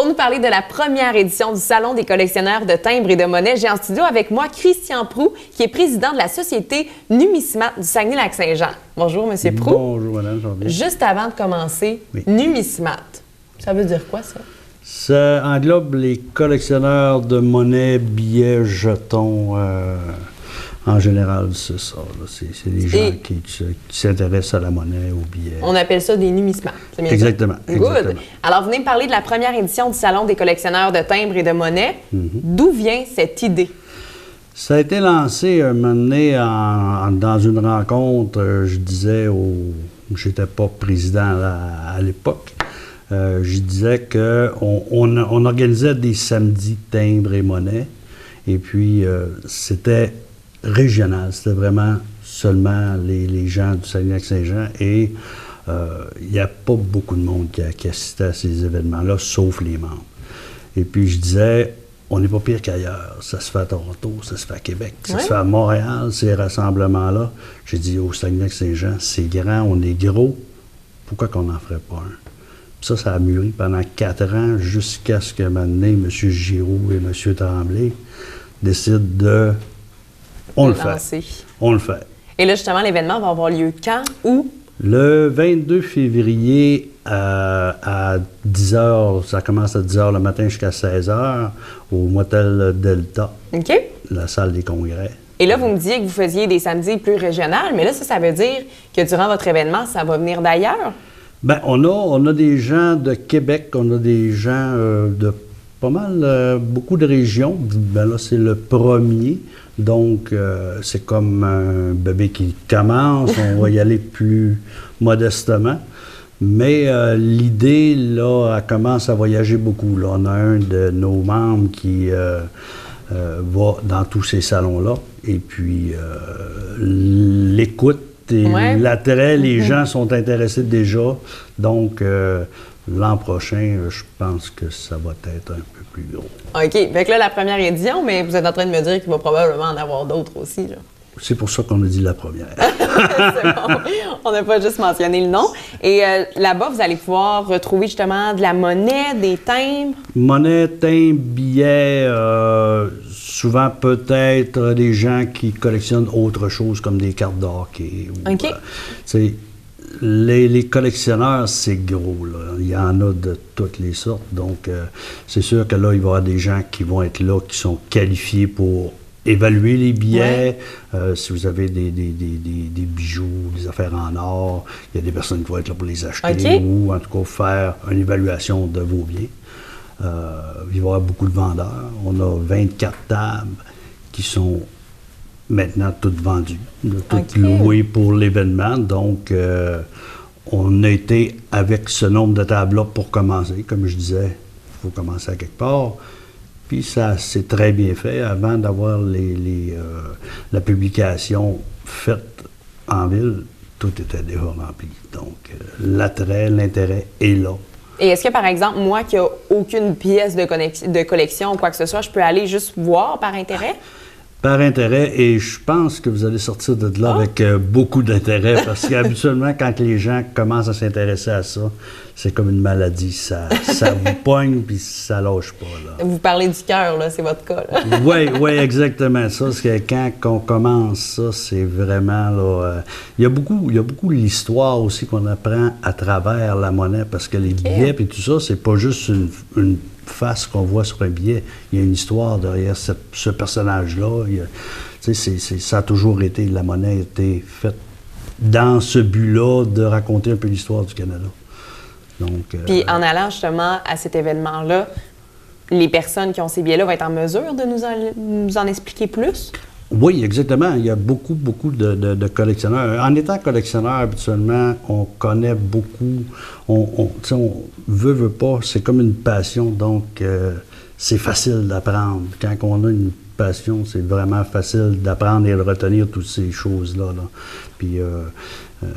Pour nous parler de la première édition du Salon des collectionneurs de timbres et de monnaies, j'ai en studio avec moi Christian Proulx, qui est président de la société Numismat du Saguenay-Lac-Saint-Jean. Bonjour, M. Proulx. Bonjour, madame. Juste avant de commencer, oui. Numismat, ça veut dire quoi, ça? Ça englobe les collectionneurs de monnaies, billets, jetons. En général, c'est ça. C'est les gens qui s'intéressent à la monnaie, aux billets. On appelle ça des numismats. Exactement. Good. Exactement. Alors, venez me parler de la première édition du Salon des collectionneurs de timbres et de monnaies. D'où vient cette idée? Ça a été lancé un moment donné dans une rencontre. Je disais j'étais pas président à l'époque. Je disais qu'on organisait des samedis timbres et monnaies. Et puis, c'était régional. C'était vraiment seulement les gens du Saguenay-Lac-Saint-Jean et il n'y a pas beaucoup de monde qui assistait à ces événements-là, sauf les membres. Et puis je disais, on n'est pas pire qu'ailleurs. Ça se fait à Toronto, ça se fait à Québec, ça se fait à Montréal, ces rassemblements-là. J'ai dit, au Saguenay-Lac-Saint-Jean, c'est grand, on est gros, pourquoi qu'on n'en ferait pas un? Puis ça a mûri pendant 4 ans, jusqu'à ce que maintenant, M. Giroux et M. Tremblay décident de... On le fait. On le fait. Et là, justement, l'événement va avoir lieu quand? Où? Le 22 février à 10 h, ça commence à 10 h le matin jusqu'à 16 h au Motel Delta, la salle des congrès. Et là, vous me disiez que vous faisiez des samedis plus régionaux, mais là, ça veut dire que durant votre événement, ça va venir d'ailleurs? Bien, on a des gens de Québec, on a des gens de pas mal, beaucoup de régions. Bien là, c'est le premier. Donc, c'est comme un bébé qui commence. On va y aller plus modestement. Mais l'idée, là, elle commence à voyager beaucoup. Là, on a un de nos membres qui va dans tous ces salons-là. Et puis, l'écoute et l'intérêt, les gens sont intéressés déjà. Donc, l'an prochain, je pense que ça va être un peu plus gros. OK. Fait que là, la première édition, mais vous êtes en train de me dire qu'il va probablement en avoir d'autres aussi, là. C'est pour ça qu'on a dit la première. C'est bon. On n'a pas juste mentionné le nom. Et là-bas, vous allez pouvoir retrouver justement de la monnaie, des timbres. Monnaie, timbres, billets, souvent peut-être des gens qui collectionnent autre chose comme des cartes de hockey. OK. Les collectionneurs, c'est gros, là. Il y en a de toutes les sortes. Donc, c'est sûr que là, il va y avoir des gens qui vont être là, qui sont qualifiés pour évaluer les billets. Si vous avez des bijoux, des affaires en or, il y a des personnes qui vont être là pour les acheter ou, en tout cas, faire une évaluation de vos biens. Il va y avoir beaucoup de vendeurs. On a 24 tables qui sont maintenant toutes vendues, toutes louées pour l'événement. Donc, on a été avec ce nombre de tables-là pour commencer. Comme je disais, il faut commencer à quelque part. Puis ça s'est très bien fait. Avant d'avoir la publication faite en ville, tout était déjà rempli. Donc, l'attrait, l'intérêt est là. Et est-ce que, par place, moi qui n'ai aucune pièce de collection ou quoi que ce soit, je peux aller juste voir par intérêt? Par intérêt, et je pense que vous allez sortir de là avec beaucoup d'intérêt, parce qu'habituellement, quand les gens commencent à s'intéresser à ça, c'est comme une maladie. Ça vous pogne, puis ça lâche pas, là. Vous parlez du cœur, là, c'est votre cas, là. Oui, exactement. Ça, c'est que quand on commence ça, c'est vraiment, là... il y a beaucoup l'histoire aussi qu'on apprend à travers la monnaie, parce que les billets et tout ça, c'est pas juste une face qu'on voit sur un billet. Il y a une histoire derrière ce personnage-là. Ça a toujours été, la monnaie a été faite dans ce but-là de raconter un peu l'histoire du Canada. Donc, puis en allant justement à cet événement-là, les personnes qui ont ces billets-là vont être en mesure de nous en expliquer plus? Oui, exactement. Il y a beaucoup de collectionneurs. En étant collectionneur, habituellement, on connaît beaucoup. On veut pas, c'est comme une passion, donc c'est facile d'apprendre. Quand on a une passion, c'est vraiment facile d'apprendre et de retenir toutes ces choses-là. Là. Puis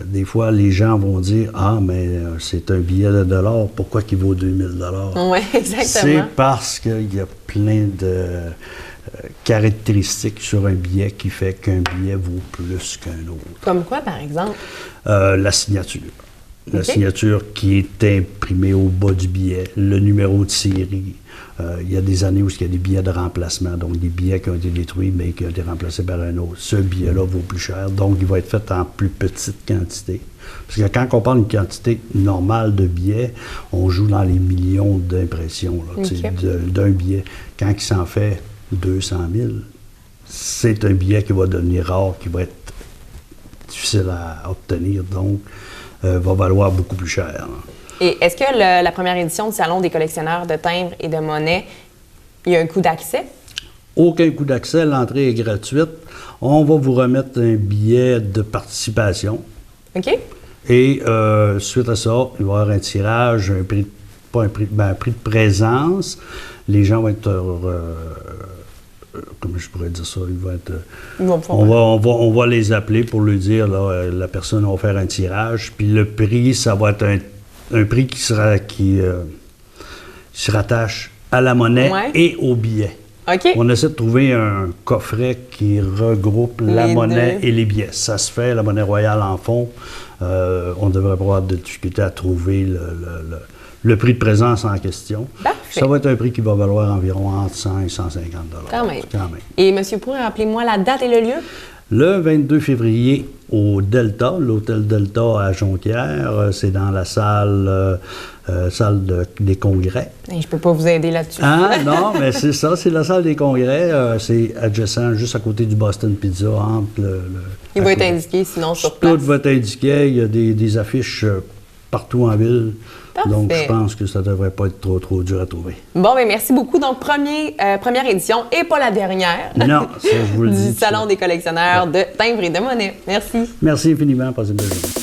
des fois, les gens vont dire « Ah, mais c'est un billet de $, pourquoi qu'il vaut 2000 $? » Oui, exactement. C'est parce qu'il y a plein de caractéristiques sur un billet qui fait qu'un billet vaut plus qu'un autre. Comme quoi, par exemple? La signature. La signature qui est imprimée au bas du billet, le numéro de série. Il y a des années où il y a des billets de remplacement, donc des billets qui ont été détruits mais qui ont été remplacés par un autre. Ce billet-là vaut plus cher, donc il va être fait en plus petite quantité. Parce que quand on parle d'une quantité normale de billets, on joue dans les millions d'impressions d'un billet. Quand il s'en fait 200 000, c'est un billet qui va devenir rare, qui va être difficile à obtenir, donc va valoir beaucoup plus cher. Là. Et est-ce que la première édition du Salon des collectionneurs de timbres et de monnaie, il y a un coût d'accès? Aucun coût d'accès, l'entrée est gratuite. On va vous remettre un billet de participation. OK. Et suite à ça, il va y avoir un tirage, un prix de présence. Les gens vont être... comment je pourrais dire ça? On va les appeler pour leur dire, là, la personne va faire un tirage. Puis le prix, ça va être un prix qui se rattache à la monnaie et au billet. Okay. On essaie de trouver un coffret qui regroupe la monnaie et les billets. Ça se fait, la monnaie royale en fond. On devrait avoir de difficulté à trouver le prix de présence en question. Parfait. Ça va être un prix qui va valoir environ entre 100 et 150 $. Quand même. Et M. Prou, rappelez-moi la date et le lieu? Le 22 février au Delta, l'hôtel Delta à Jonquière. C'est dans la salle des congrès. Et je peux pas vous aider là-dessus. Ah non, mais c'est ça, c'est la salle des congrès. C'est adjacent, juste à côté du Boston Pizza. Il va être indiqué sinon sur place. Tout va être indiqué. Il y a des affiches partout en ville. Parfait. Donc, je pense que ça ne devrait pas être trop dur à trouver. Bon, bien, merci beaucoup. Donc, première édition et pas la dernière. Non, ça, je vous le dis. Du Salon des collectionneurs de timbres et de monnaie. Merci. Merci infiniment. Passez une bonne journée.